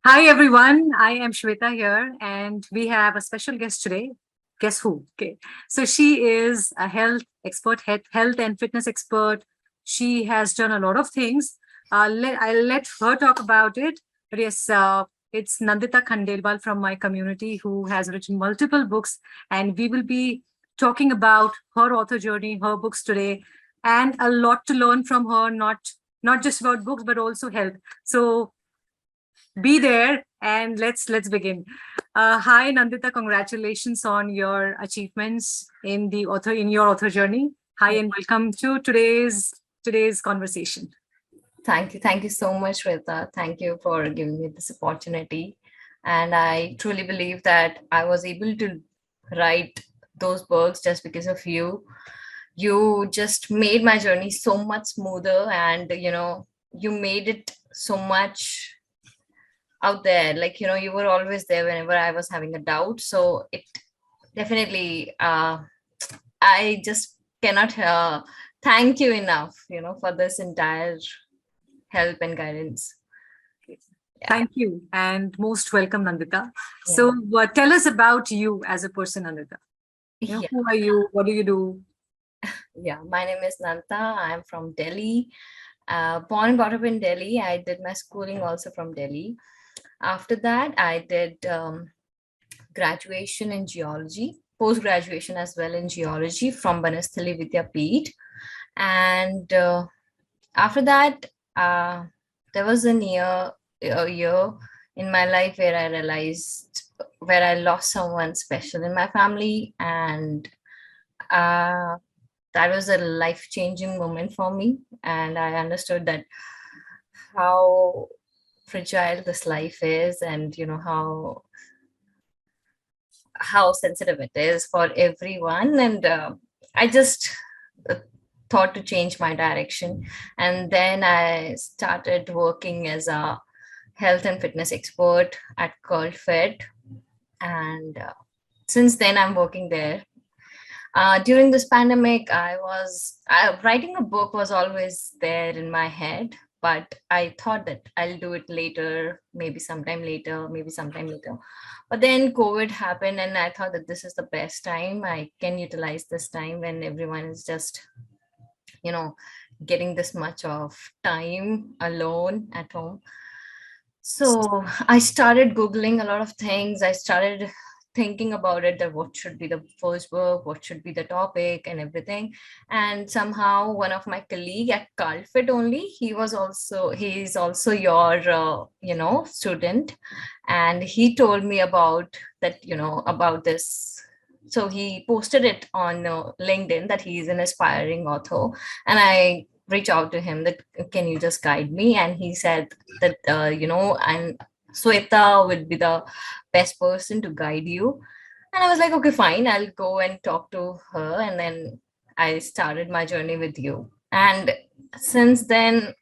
Hi everyone, I am Shweta here, and we have a special guest today. Guess who? Okay, so she is a health expert, health and fitness expert. She has done a lot of things. I'll let her talk about it. But yes, it's Nandita Khandelwal from my community who has written multiple books, and we will be talking about her author journey, her books today, and a lot to learn from her. Not just about books, but also health. So be there and let's begin. Hi Nandita, congratulations on your achievements in your author journey. Hi and welcome to today's conversation. Thank you. Thank you so much, Rita. Thank you for giving me this opportunity. And I truly believe that I was able to write those books just because of you. You just made my journey so much smoother, and you made it so much out there. Like, you were always there whenever I was having a doubt. So it definitely, I just cannot thank you enough, for this entire help and guidance. Yeah. Thank you and most welcome, Nandita. So Yeah. tell us about you as a person, Nandita. Yeah. Who are you? What do you do? Yeah. My name is Nanta. I'm from Delhi. Born and brought up in Delhi. I did my schooling also from Delhi. After that, I did graduation in geology, post graduation as well in geology from Banasthali Vidyapeeth. And after that, uh, there was a year in my life where I realized where I lost someone special in my family, and uh, that was a life changing moment for me. And I understood that how fragile this life is, and how sensitive it is for everyone. And I just uh, thought to change my direction, and then I started working as a health and fitness expert at Curl Fit. And since then I'm working there. During this pandemic, writing a book was always there in my head, but I thought that I'll do it later, maybe sometime later. But then COVID happened, and I thought that this is the best time. I can utilize this time when everyone is just, you know, getting this much of time alone at home. So I started Googling a lot of things. I started thinking about it, that what should be the first book, what should be the topic and everything. And somehow one of my colleague at Carlfit only, he's also your student. And he told me about that, about this. So he posted it on LinkedIn that he's an aspiring author. And I reach out to him that, can you just guide me? And he said that and Sweta would be the best person to guide you. And I was like, okay, fine, I'll go and talk to her. And then I started my journey with you. And since then,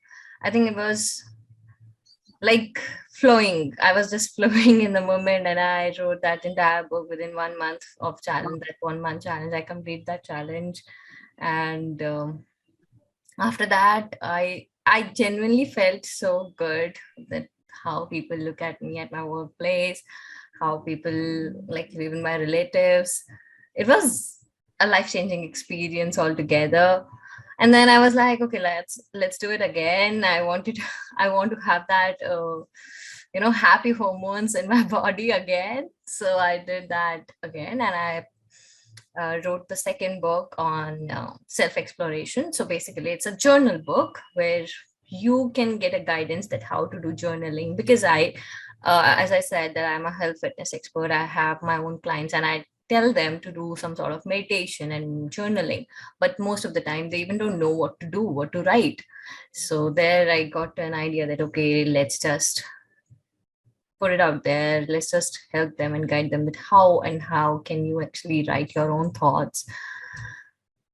I think it was like flowing. I was just flowing in the moment, and I wrote that entire book within 1 month of challenge. That 1 month challenge, I complete that challenge. And after that, I genuinely felt so good, that how people look at me at my workplace, how people, like even my relatives. It was a life-changing experience altogether. And then I was like, okay, let's do it again. I want to have that happy hormones in my body again. So I did that again, and I wrote the second book on self exploration. So basically, it's a journal book where you can get a guidance that how to do journaling, because as I said, that I'm a health fitness expert. I have my own clients, and I tell them to do some sort of meditation and journaling, but most of the time they even don't know what to do, what to write. So there I got an idea that, okay, let's just put it out there. Let's just help them and guide them with how can you actually write your own thoughts.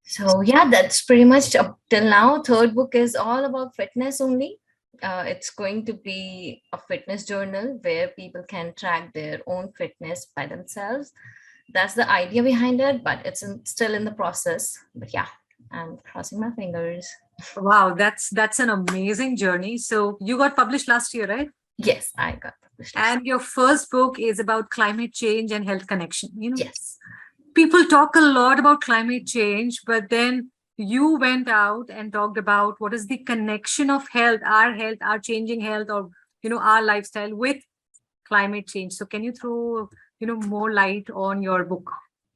So yeah, that's pretty much up till now. Third book is all about fitness only. It's going to be a fitness journal where people can track their own fitness by themselves. That's the idea behind it, but still in the process. But yeah, I'm crossing my fingers. Wow, that's an amazing journey. So you got published last year, right? Yes, I got. wish list. And your first book is about climate change and health connection. Yes. People talk a lot about climate change, but then you went out and talked about what is the connection of health, our changing health, or our lifestyle with climate change. So can you throw more light on your book?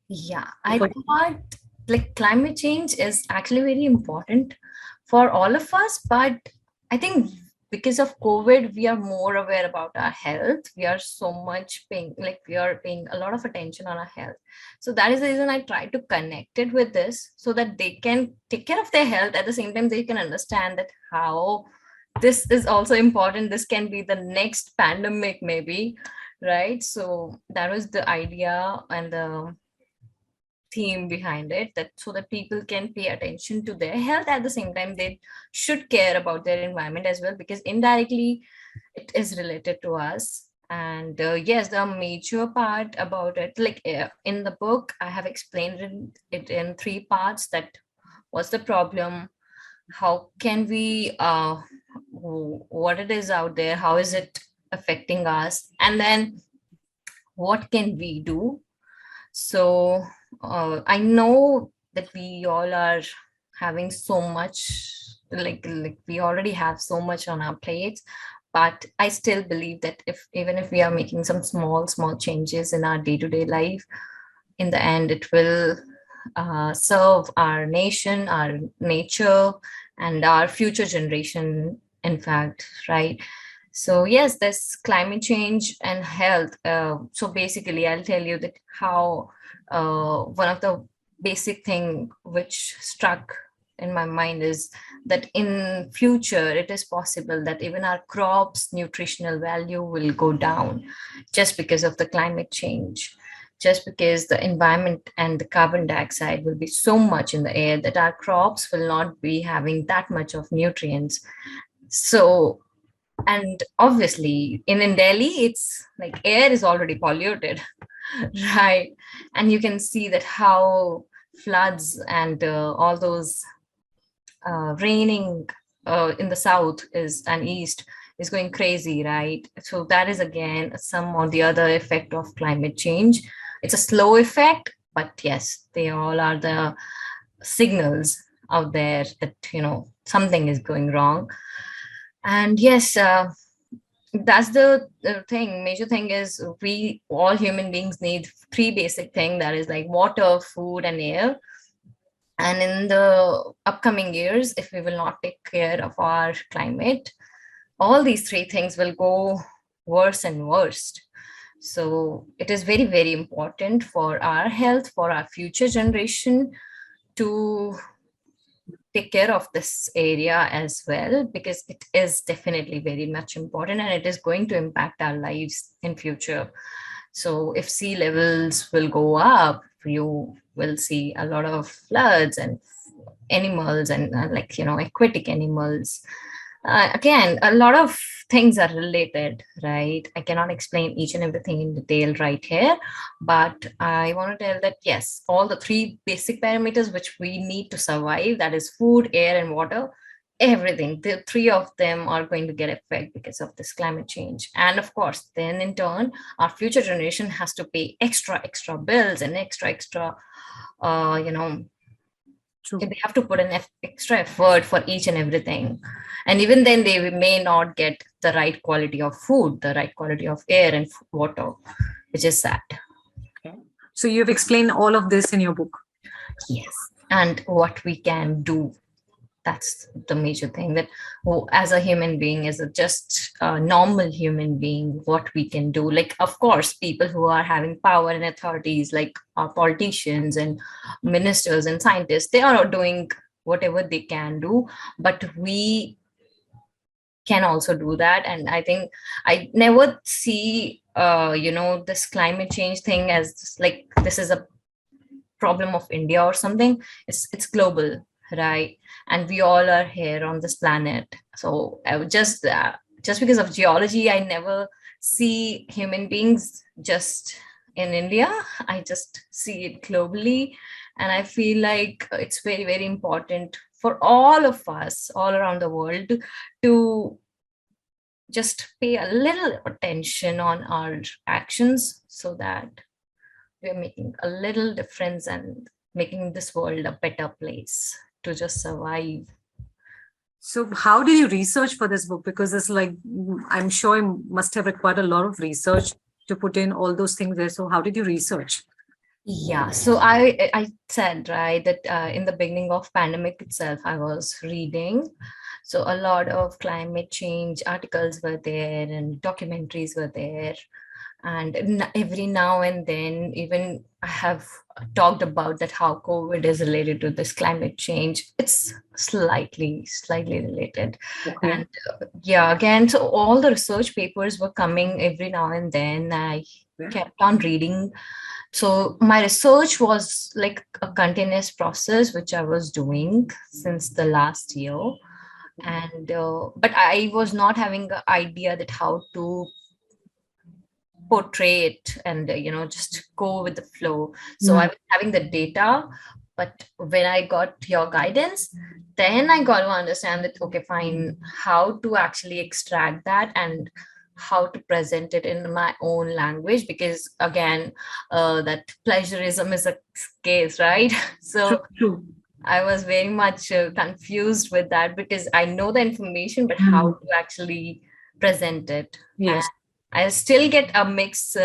Yeah, I thought like climate change is actually very important for all of us, but I think because of COVID, we are more aware about our health. We are so much paying, like we are paying a lot of attention on our health. So that is the reason I try to connect it with this so that they can take care of their health. At the same time, they can understand that how this is also important. This can be the next pandemic, maybe, right? So that was the idea and the theme behind it, that so that people can pay attention to their health. At the same time, they should care about their environment as well, because indirectly it is related to us. And yes, the major part about it, like in the book I have explained it in three parts: that what's the problem, how can we what it is out there, how is it affecting us, and then what can we do. So I know that we all are having so much, like we already have so much on our plates, but I still believe that if even if we are making some small changes in our day-to-day life, in the end it will serve our nation, our nature, and our future generation, in fact, right? So yes, this climate change and health. So basically, I'll tell you that how one of the basic thing which struck in my mind is that in future it is possible that even our crops nutritional value will go down just because of the climate change, just because the environment and the carbon dioxide will be so much in the air that our crops will not be having that much of nutrients. So, and obviously in Delhi it's like air is already polluted, right? And you can see that how floods and all those raining in the south is and east is going crazy, right? So that is again some or the other effect of climate change. It's a slow effect, but yes, they all are the signals out there that something is going wrong. And yes, that's the thing. Major thing is we all human beings need three basic things, that is like water, food, and air. And in the upcoming years, if we will not take care of our climate, all these three things will go worse and worse. So it is very, very important for our health, for our future generation to take care of this area as well, because it is definitely very much important and it is going to impact our lives in future. So if sea levels will go up, you will see a lot of floods and animals and like aquatic animals. Again, a lot of things are related, right? I cannot explain each and everything in detail right here, but I want to tell that yes, all the three basic parameters which we need to survive, that is food, air, and water, everything, the three of them are going to get affected because of this climate change. And of course, then in turn, our future generation has to pay extra bills and extra uh, you know True. they have to put an extra effort for each and everything. And even then they may not get the right quality of food, the right quality of air and water, which is sad. Okay. So you've explained all of this in your book. Yes, and what we can do, that's the major thing, that as a human being, as a just a normal human being, what we can do. Like of course people who are having power and authorities, like our politicians and ministers and scientists, they are doing whatever they can do, but we can also do that. And I think I never see this climate change thing as just like this is a problem of India or something. It's global, right? And we all are here on this planet. So I would just because of geology, I never see human beings just in India. I just see it globally, and I feel like it's very, very important for all of us all around the world to just pay a little attention on our actions so that we're making a little difference and making this world a better place to just survive. So how did you research for this book? Because it's like, I'm sure it must have required a lot of research to put in all those things there. So how did you research? Yeah, so I said right that in the beginning of pandemic itself, I was reading. So a lot of climate change articles were there and documentaries were there. And every now and then, even I have talked about that how COVID is related to this climate change. It's slightly related. Okay. And yeah, again, so all the research papers were coming every now and then. I Yeah. kept on reading, so my research was like a continuous process which I was doing since the last year. And but I was not having an idea that how to portray it and just go with the flow. So I Mm. was having the data, but when I got your guidance, then I got to understand that, okay, fine, how to actually extract that and how to present it in my own language, because again, that plagiarism is a case, right? True, So true. I was very much confused with that, because I know the information, but how Mm. to actually present it. And Yes. I still get a mixed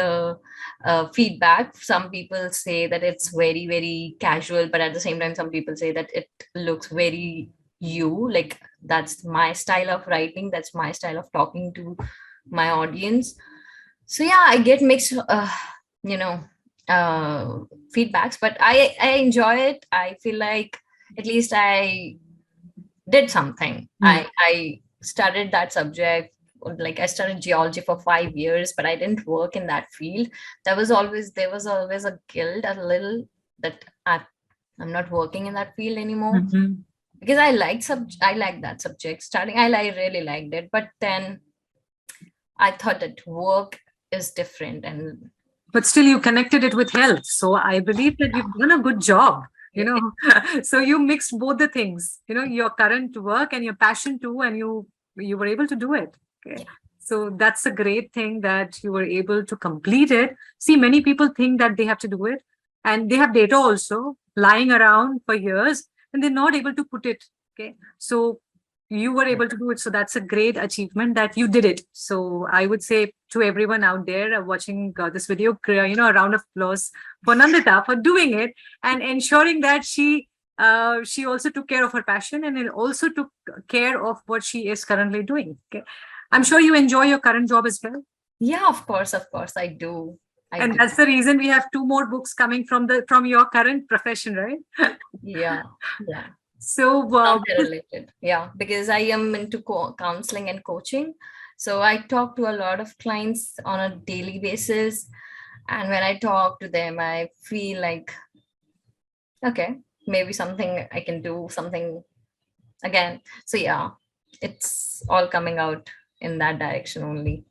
feedback. Some people say that it's very, very casual, but at the same time, some people say that it looks very you, like that's my style of writing, that's my style of talking to my audience. So yeah, I get mixed, you know, uh, feedbacks, but I enjoy it. I feel like at least I did something. Mm. I studied that subject. Like I studied geology for 5 years, but I didn't work in that field. There was always a guilt, a little, that I'm not working in that field anymore, Mhm. because I liked that subject. Starting, I really liked it, but then I thought that work is different, and But still, you connected it with health. So I believe that you've done a good job. You yeah, know, so you mixed both the things. You know, your current work and your passion too, and you were able to do it. Okay. yeah, So that's a great thing that you were able to complete it. See, many people think that they have to do it, and they have data also lying around for years, and they're not able to put it. Okay. So you were able to do it. So that's a great achievement that you did it. So I would say to everyone out there watching this video, a round of applause for Nandita for doing it and ensuring that she also took care of her passion and then also took care of what she is currently doing. Okay. I'm sure you enjoy your current job as well. yeah. Of course, I do. I And do. that's the reason we have two more books coming from your current profession, right? Yeah, yeah. So Somewhere related. Yeah, because I am into counseling and coaching. So I talk to a lot of clients on a daily basis. And when I talk to them, I feel like, okay, maybe something I can do, something again. So yeah, it's all coming out in that direction only.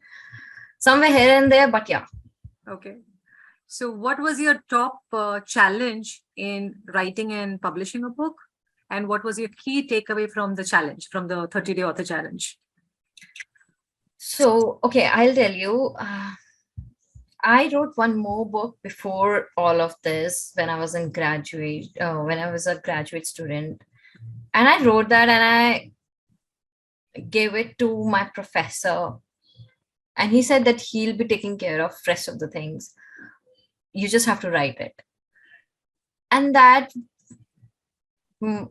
Somewhere here and there, but yeah. okay. So, what was your top challenge in writing and publishing a book? And what was your key takeaway from the challenge, from the 30-day author challenge? So, okay, I'll tell you. I wrote one more book before all of this when I was when I was a graduate student. And I wrote that and I gave it to my professor. And he said that he'll be taking care of rest of the things. You just have to write it. And that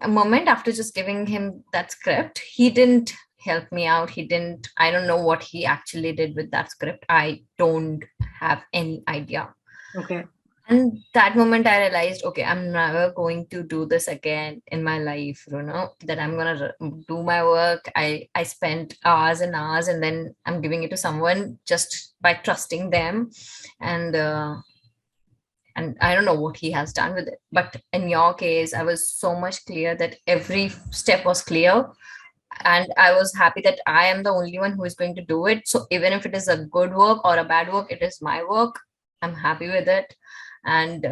a moment after just giving him that script, he didn't help me out. I don't know what he actually did with that script. I don't have any idea. Okay. And that moment I realized, okay, I'm never going to do this again in my life, that I'm going to do my work. I spent hours and hours, and then I'm giving it to someone just by trusting them. And, and I don't know what he has done with it. But in your case, I was so much clear that every step was clear. And I was happy that I am the only one who is going to do it. So even if it is a good work or a bad work, it is my work. I'm happy with it. And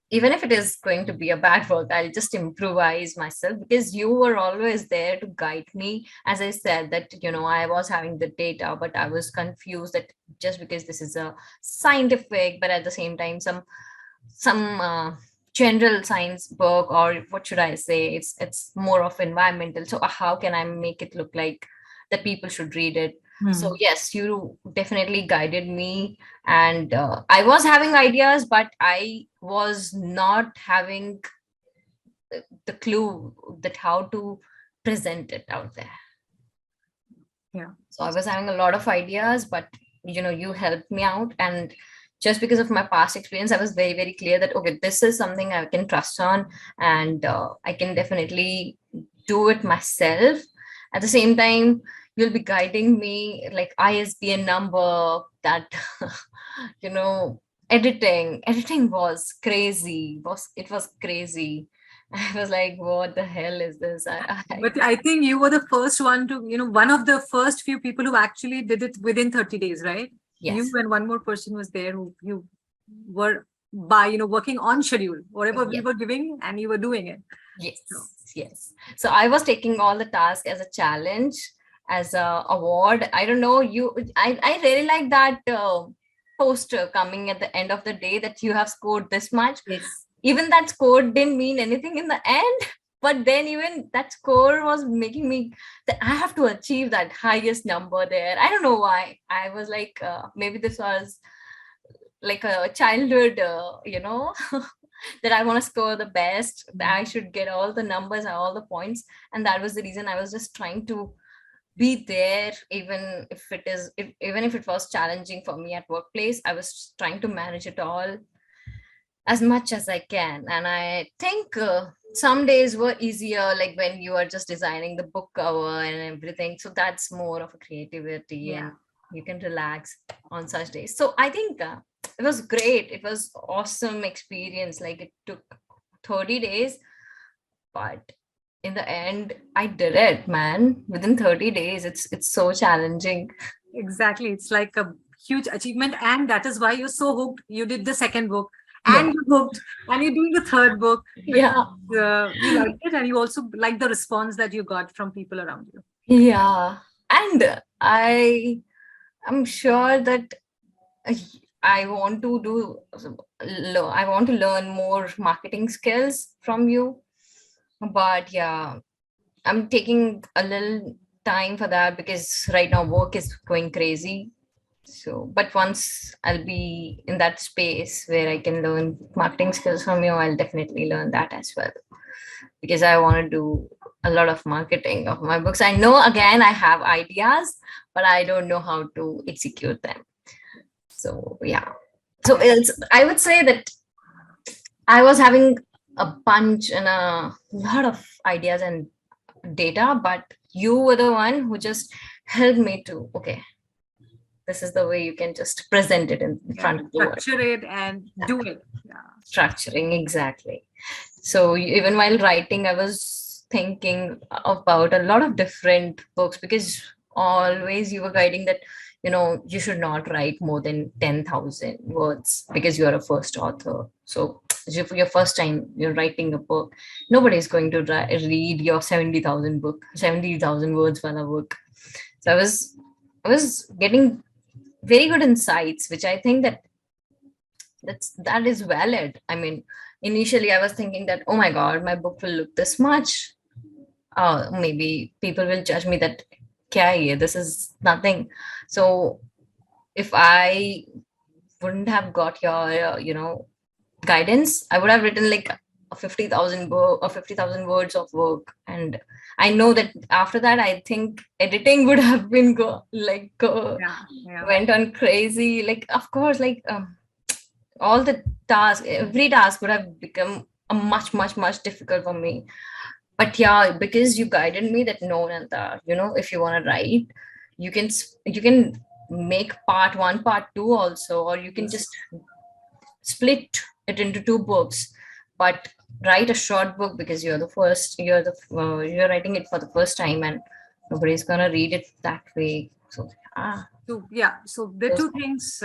even if it is going to be a bad work, I'll just improvise myself, because you were always there to guide me. As I said, that I was having the data, but I was confused that just because this is a scientific, but at the same time some general science book, or what should I say, it's more of environmental. So how can I make it look like that people should read it? So Hmm. yes, you definitely guided me, and I was having ideas, but I was not having the clue that how to present it out there. Yeah. So I was having a lot of ideas, but you helped me out. And just because of my past experience, I was very, very clear that, okay, this is something I can trust on, and I can definitely do it myself. At the same time, you'll be guiding me like ISBN number, that, you know, editing was crazy. It was crazy. I was like, what the hell is this? But I think you were the first one to, one of the first few people who actually did it within 30 days, right? You Yes. and one more person was there who you were by, working on schedule, whatever we Yes. were giving, and you were doing it. So, Yes, yes. So I was taking all the tasks as a challenge, as a award. I don't know you. I really like that poster coming at the end of the day that you have scored this much. yes. Even that score didn't mean anything in the end, but then even that score was making me that I have to achieve that highest number there. I don't know why. I was like, maybe this was like a childhood, that I want to score the best, that I should get all the numbers and all the points. And that was the reason I was just trying to be there, even if it was challenging for me at workplace. I was trying to manage it all as much as I can. And I think some days were easier, like when you are just designing the book cover and everything. So that's more of a creativity, Yeah. and you can relax on such days. So I think it was great. It was awesome experience. Like it took 30 days, but in the end, I did it, man. Within 30 days, it's so challenging. Exactly. It's like a huge achievement. And that is why you're so hooked. You did the second book Yeah, and you hooked and you're doing the third book because yeah, you liked it and you also like the response that you got from people around you. yeah. And I'm sure that I want to I want to learn more marketing skills from you. But yeah, I'm taking a little time for that because right now work is going crazy. So, but once I'll be in that space where I can learn marketing skills from you, I'll definitely learn that as well, because I want to do a lot of marketing of my books. I know, again, I have ideas, but I don't know how to execute them. So, yeah. So Yeah. I would say that I was having a bunch and a lot of ideas and data, but you were the one who just helped me to, okay, this is the way you can just present it in Yeah. front of the world. Structure it and do Exactly. it. Yeah. Structuring, exactly. So even while writing, I was thinking about a lot of different books, because always you were guiding that, you should not write more than 10,000 words because you're a first author. So if your first time you're writing a book, nobody's going to read your 70,000 words for a book. So I was getting very good insights, which I think that is valid. I mean, initially I was thinking that, oh my god, my book will look this much. Maybe people will judge me that, kya hai ye, this is nothing. So if I wouldn't have got your guidance, I would have written like a 50,000 book or 50,000 words of work. And I know that after that, I think editing would have been Yeah. Yeah. went on crazy. Like, of course, like all the every task would have become a much, much, much difficult for me. But yeah, because you guided me that, no, Nanda, if you want to write, you can make part one, part two also, or you can just Yes. split it into two books, but write a short book, because you're writing it for the first time, and nobody's gonna read it that way. So, So yeah, so there are Those two things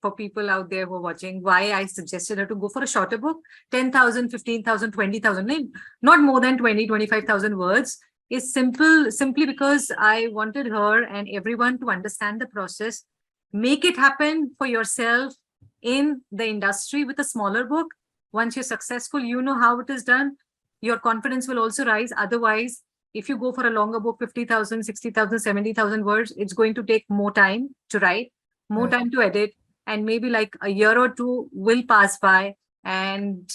for people out there who are watching. Why I suggested her to go for a shorter book, 10,000, 15,000, 20,000, not more than 20, 25,000 words, is simply because I wanted her and everyone to understand the process, make it happen for yourself in the industry with a smaller book. Once you're successful, you know how it is done. Your confidence will also rise. Otherwise, if you go for a longer book, 50,000, 60,000, 70,000 words, it's going to take more time to write, more Mm. time to edit, and maybe like a year or two will pass by, and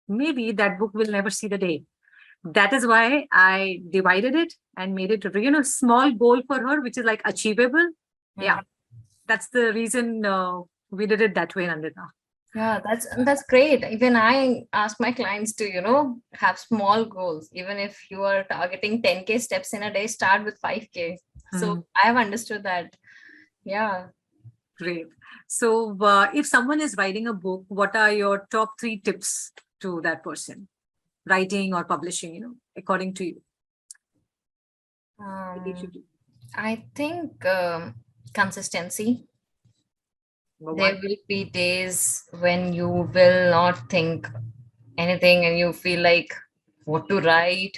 maybe that book will never see the day. That is why I divided it and made it a small goal for her, which is like achievable. Yeah, Mm. that's the reason we did it that way, Nandita. Yeah, that's great. Even I ask my clients to, have small goals. Even if you are targeting 10K steps in a day, start with 5K. So Hmm. I have understood that. Yeah. Great. So, if someone is writing a book, what are your top three tips to that person? Writing or publishing, according to you. They Um, should do. I think consistency. Number There one. will be days when you will not think anything and you feel like what to write,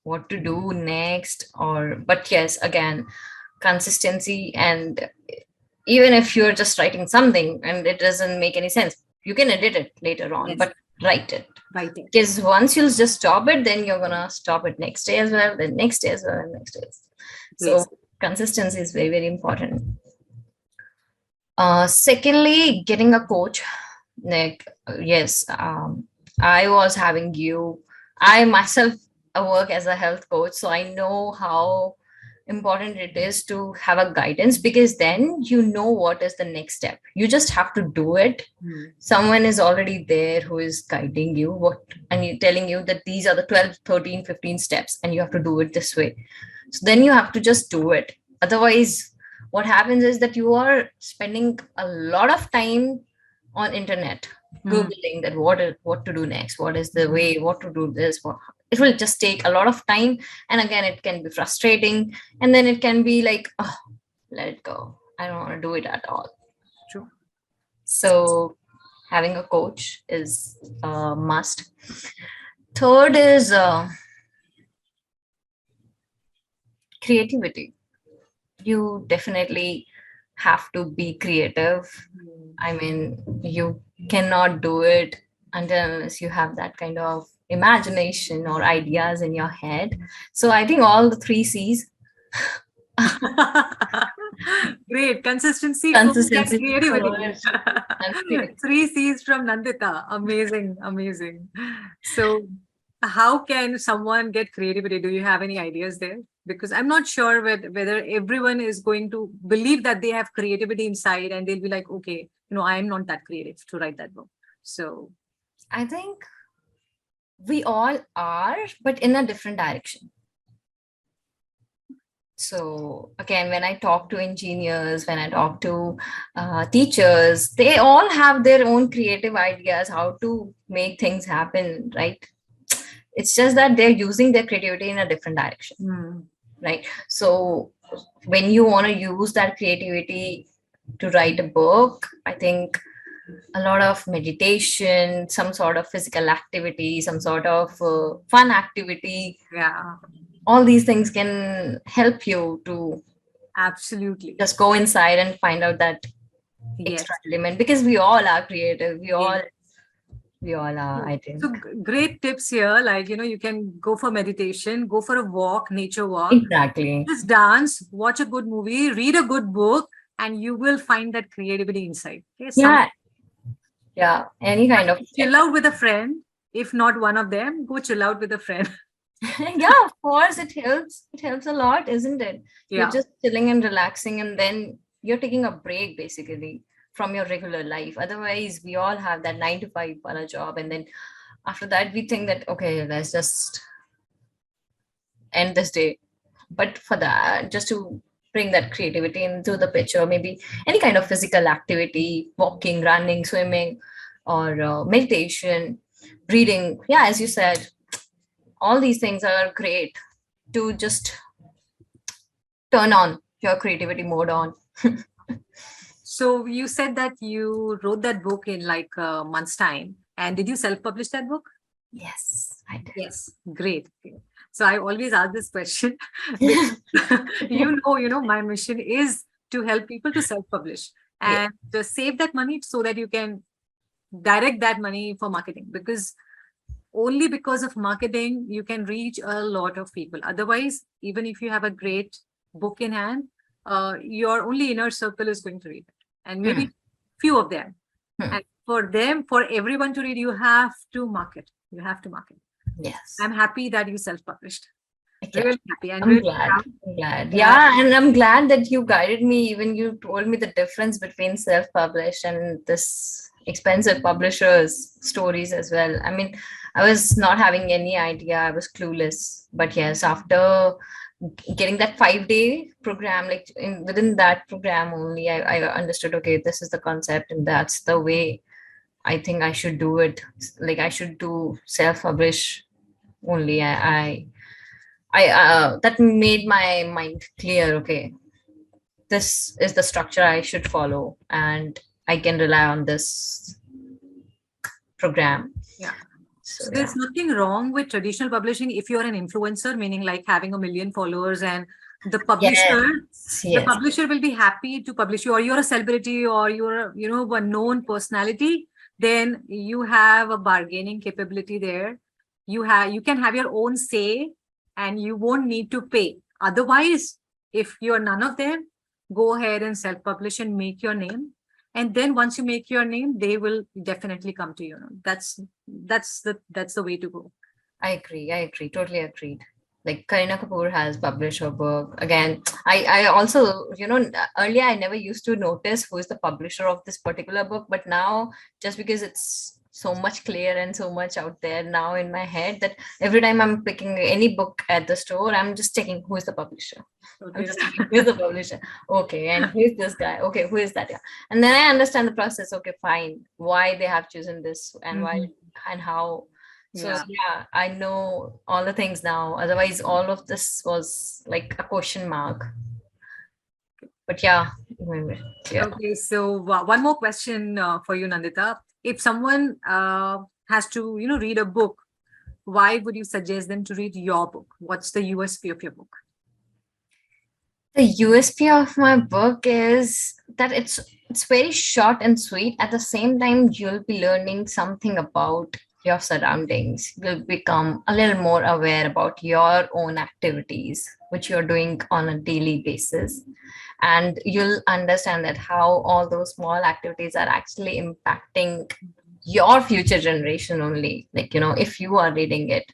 what to do next, or but yes, again, consistency. And even if you're just writing something and it doesn't make any sense, you can edit it later on, Yes, but write it. writing. Because once you'll just stop it, then you're gonna stop it next day as well, then next day as well, and next day. Great. So consistency is very, very important. Secondly, getting a coach. Like, yes, I was having you. I myself work as a health coach, so I know how important it is to have a guidance, because then you know what is the next step. You just have to do it. Hmm. Someone is already there who is guiding you what, and you telling you that these are the 12, 13, 15 steps and you have to do it this way. So then you have to just do it. Otherwise, what happens is that you are spending a lot of time on internet Hmm. googling that what to do next, what is the way, what to do this, what, it will just take a lot of time. And again, it can be frustrating, and then it can be like, oh, let it go, I don't want to do it at all. True. So having a coach is a must. Third is creativity. You definitely have to be creative. Hmm. I mean, you cannot do it unless you have that kind of imagination or ideas in your head. So I think all the three C's, Great. Consistency, focus, and consistency, creativity. courage, and creativity. Three C's from Nandita. Amazing. Amazing. So, how can someone get creativity? Do you have any ideas there? Because I'm not sure whether everyone is going to believe that they have creativity inside and they'll be like, okay, I'm not that creative to write that book. So, I think we all are, but in a different direction. So again, when I talk to engineers, when I talk to teachers, they all have their own creative ideas how to make things happen, right? It's just that they're using their creativity in a different direction, hmm, right? So when you want to use that creativity to write a book, I think a lot of meditation, some sort of physical activity, some sort of fun activity, yeah, all these things can help you to absolutely. just go inside and find out that extra Yes. element, because we all are creative, Yes. we all are, So, I so think. great tips here. Like, you can go for meditation, go for a walk, nature walk, Exactly. just dance, watch a good movie, read a good book, and you will find that creativity inside. Okay. Yeah, yeah, any kind of Chill out with a friend. If not one of them, go chill out with a friend. yeah, of course, it helps a lot, isn't it? You're Yeah. just chilling and relaxing, and then you're taking a break basically from your regular life. Otherwise, we all have that 9 to 5 on a job, and then after that we think that, okay, let's just end this day. But for that, just to bring that creativity into the picture, maybe any kind of physical activity, walking, running, swimming, or meditation, reading, yeah, as you said, all these things are great to just turn on your creativity mode on. So you said that you wrote that book in like a month's time. And did you self-publish that book? Yes, I did. Yes, great. Okay. So I always ask this question because my mission is to help people to self-publish Yeah. and to save that money so that you can direct that money for marketing, because only because of marketing you can reach a lot of people. Otherwise, even if you have a great book in hand, your only inner circle is going to read it, and Hmm, maybe few of them. hmm. And for everyone to read, you have to market. You have to market. Yes. I'm happy that you self-published. Okay. Really happy and I'm really glad. proud I'm glad. that. Yeah, and I'm glad that you guided me. Even you told me the difference between self-published and this expensive publishers' stories as well. I mean, I was not having any idea. I was clueless. But yes, after getting that 5 day program, like within that program only, I understood. Okay, this is the concept, and that's the way I think I should do it. Like I should do self-publish only. That made my mind clear. Okay, this is the structure I should follow, and I can rely on this program. Yeah. So So yeah. there's nothing wrong with traditional publishing if you're an influencer, meaning like having 1 million followers, and the publisher, Yes, the yes. publisher will be happy to publish you, or you're a celebrity, or you're, a known personality, then you have a bargaining capability there. You can have your own say and you won't need to pay. Otherwise, if you're none of them, go ahead and self-publish and make your name. And then once you make your name, they will definitely come to you. That's the way to go. I agree. I agree. Totally agreed. Like Karina Kapoor has published her book. Again, I also, earlier I never used to notice who is the publisher of this particular book, but now just because it's so much clear and so much out there now in my head that every time I'm picking any book at the store, I'm just checking who is the publisher. I'm Totally just checking who is right. the publisher. Okay, and who is this guy? Okay, who is that guy? And then I understand the process. Okay, fine. Why they have chosen this and why Mhm. and how. So Yeah. yeah, I know all the things now. Otherwise, all of this was like a question mark. But yeah, yeah. Okay. So one more question for you, Nandita. If someone has to, read a book, why would you suggest them to read your book? What's the USP of your book? The USP of my book is that it's very short and sweet. At the same time, you'll be learning something about your surroundings. You'll become a little more aware about your own activities, which you're doing on a daily basis. And you'll understand that how all those small activities are actually impacting your future generation only. Like, if you are reading it,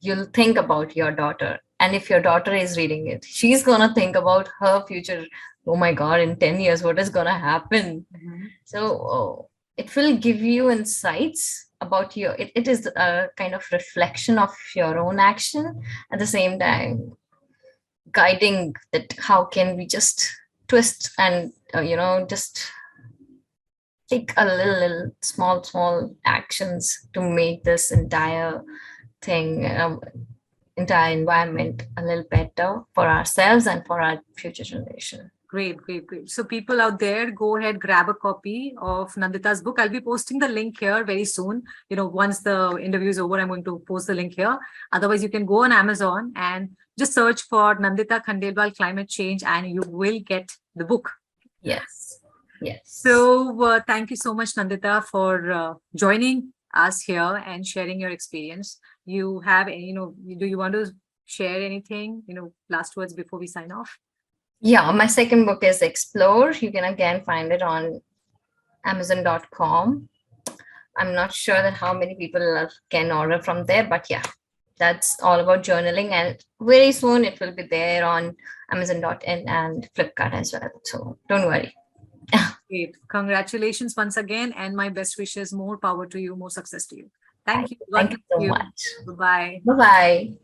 you'll think about your daughter, and if your daughter is reading it, she's gonna think about her future. Oh my god, in 10 years what is gonna happen? Mhm. So it will give you insights about it is a kind of reflection of your own action, at the same time guiding that how can we just twist and just take a little small actions to make this thing entire environment a little better for ourselves and for our future generation. Great, great, great. So people out there, go ahead, grab a copy of Nandita's book. I'll be posting the link here very soon. Once the interview is over, I'm going to post the link here. Otherwise, you can go on Amazon and just search for Nandita Khandelwal Climate Change and you will get the book. Yes. Yes. So thank you so much, Nandita, for joining us here and sharing your experience. You have, do you want to share anything, last words before we sign off? Yeah, my second book is Explore. You can again find it on Amazon.com. I'm not sure that how many people can order from there, but yeah, that's all about journaling. And very soon it will be there on Amazon.in and Flipkart as well. So don't worry. Great. Congratulations once again, and my best wishes. More power to you, more success to you. Thank you. God Thank you bless so you. much. Bye-bye. Bye bye.